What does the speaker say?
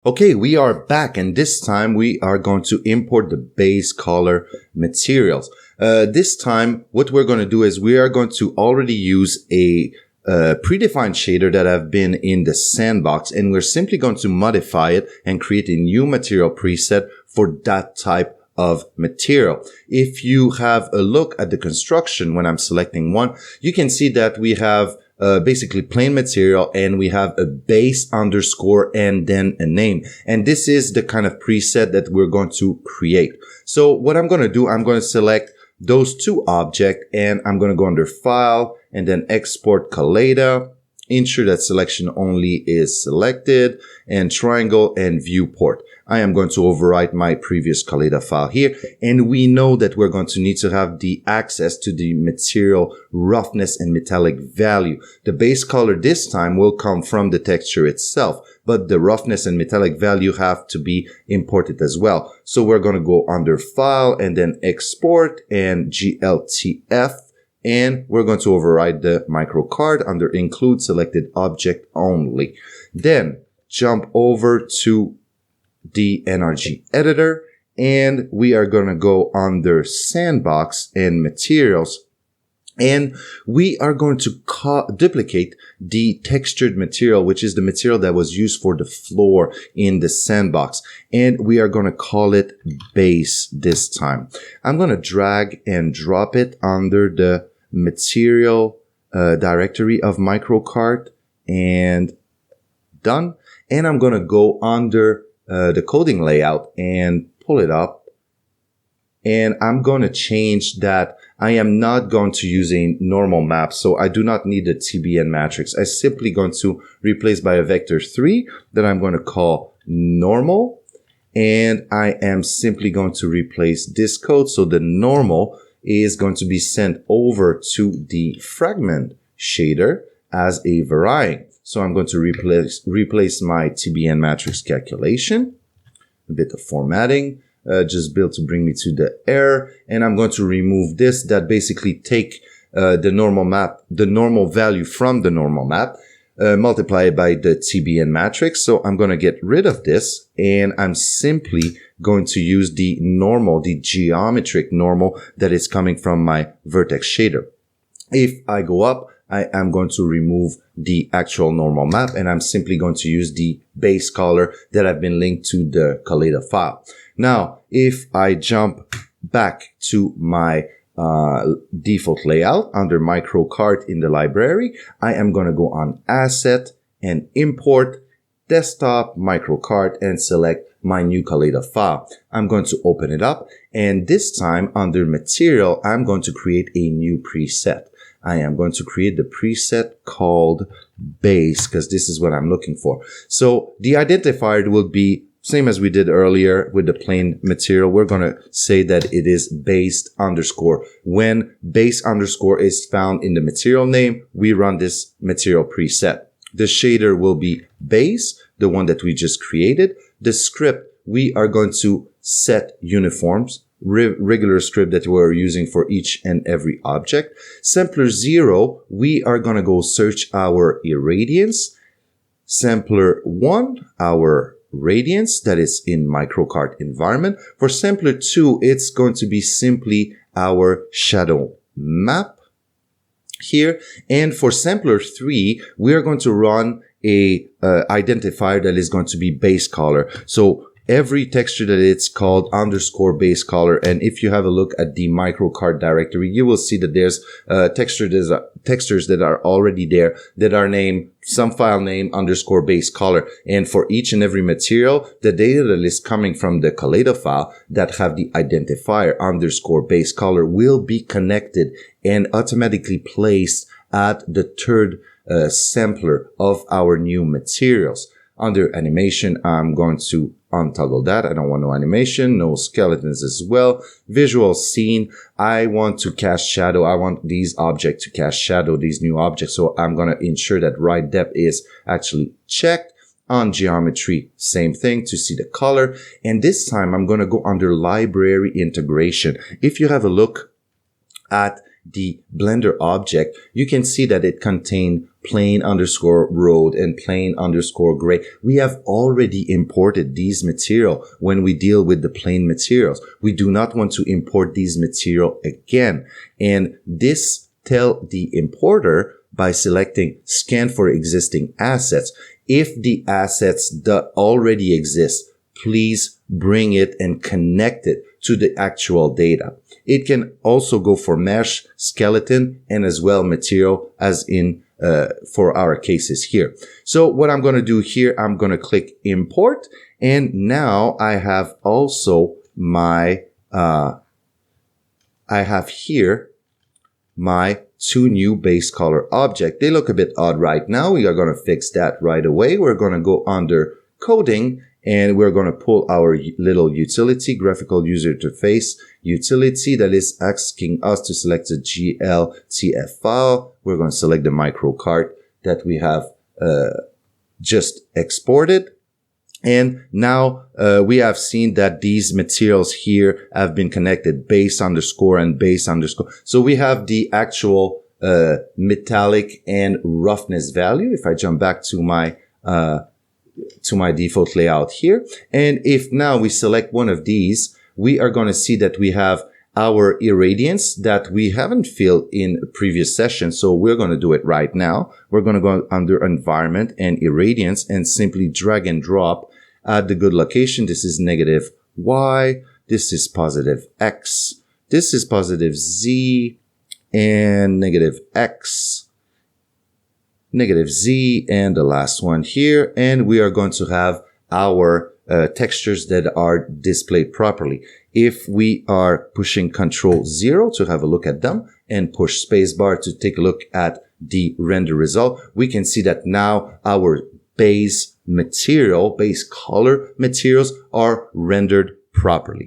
Okay, we are back, and this time we are going to import the base color materials. This time, what we're going to do is we are going to already use a predefined shader that have been in the sandbox, and we're simply going to modify it and create a new material preset for that type of material. If you have a look at the construction when I'm selecting one, you can see that we have basically plain material, and we have a base underscore and then a name. And this is the kind of preset that we're going to create. So what I'm going to do, I'm going to select those two objects, and I'm going to go under File and then Export Kaleda. Ensure that selection only is selected, and triangle and viewport. I am going to overwrite my previous Kaleda file here, and we know that we're going to need to have the access to the material roughness and metallic value. The base color this time will come from the texture itself, but the roughness and metallic value have to be imported as well. So we're going to go under File and then Export and GLTF. And we're going to override the MicroKart under Include Selected Object Only. Then jump over to the NRG editor, and we are going to go under Sandbox and Materials. And we are going to duplicate the textured material, which is the material that was used for the floor in the sandbox. And we are going to call it base this time. I'm going to drag and drop it under the material directory of MicroKart, and done. And I'm going to go under the coding layout and pull it up. And I'm going to change that. I am not going to use a normal map, so I do not need the TBN matrix. I'm simply going to replace by a vector 3 that I'm going to call normal. And I am simply going to replace this code. So the normal is going to be sent over to the fragment shader as a varying. So I'm going to replace my TBN matrix calculation, a bit of formatting, just built to bring me to the error. And I'm going to remove this that basically take the normal value from the normal map, multiply it by the TBN matrix. So I'm going to get rid of this, and I'm simply going to use the normal, the geometric normal that is coming from my vertex shader. If I go up, I am going to remove the actual normal map, and I'm simply going to use the base color that have been linked to the Kaleda file. Now, if I jump back to my default layout under MicroKart in the library, I am going to go on Asset and Import Desktop MicroKart and select my new Kaleda file. I'm going to open it up, and this time under Material, I'm going to create a new preset. I am going to create the preset called Base, because this is what I'm looking for. So the identifier will be same as we did earlier with the plain material. We're going to say that it is based underscore. When base underscore is found in the material name, we run this material preset. The shader will be base, the one that we just created. The script, we are going to set uniforms, regular script that we're using for each and every object. Sampler 0, we are going to go search our irradiance. Sampler 1, our radiance that is in MicroKart environment. For sampler 2, it's going to be simply our shadow map here. And for sampler 3, we are going to run a identifier that is going to be base color. So every texture that it's called underscore base color. And if you have a look at the MicroKart directory, you will see that there's textures that are already there that are named some file name underscore base color. And for each and every material, the data that is coming from the Kaleda file that have the identifier underscore base color will be connected and automatically placed at the third sampler of our new materials. Under animation, I'm going to untoggle that. I don't want no animation, no skeletons as well. Visual scene, I want to cast shadow. I want these objects to cast shadow, these new objects. So I'm going to ensure that right depth is actually checked. On geometry, same thing to see the color. And this time I'm going to go under library integration. If you have a look at the Blender object, you can see that it contains plain underscore road and plain underscore gray. We have already imported these material when we deal with the plain materials. We do not want to import these material again. And this tell the importer by selecting scan for existing assets. If the assets that already exist, please bring it and connect it to the actual data. It can also go for mesh, skeleton, and as well material as in for our cases here. So what I'm going to do here, I'm going to click import. And now I have also my, I have here my two new base color object. They look a bit odd right now. We are going to fix that right away. We're going to go under coding and we're going to pull our little utility, graphical user interface utility that is asking us to select a GLTF file. We're going to select the MicroKart that we have just exported. And now we have seen that these materials here have been connected base underscore and base underscore. So we have the actual metallic and roughness value. If I jump back to my default layout here, and if now we select one of these, we are going to see that we have our irradiance that we haven't filled in a previous session. So we're going to do it right now. We're going to go under environment and irradiance and simply drag and drop at the good location. This is negative Y. This is positive X. This is positive Z and negative X, negative Z, and the last one here. And we are going to have our textures that are displayed properly. If we are pushing Control 0 to have a look at them and push spacebar to take a look at the render result, we can see that now our base material, base color materials are rendered properly.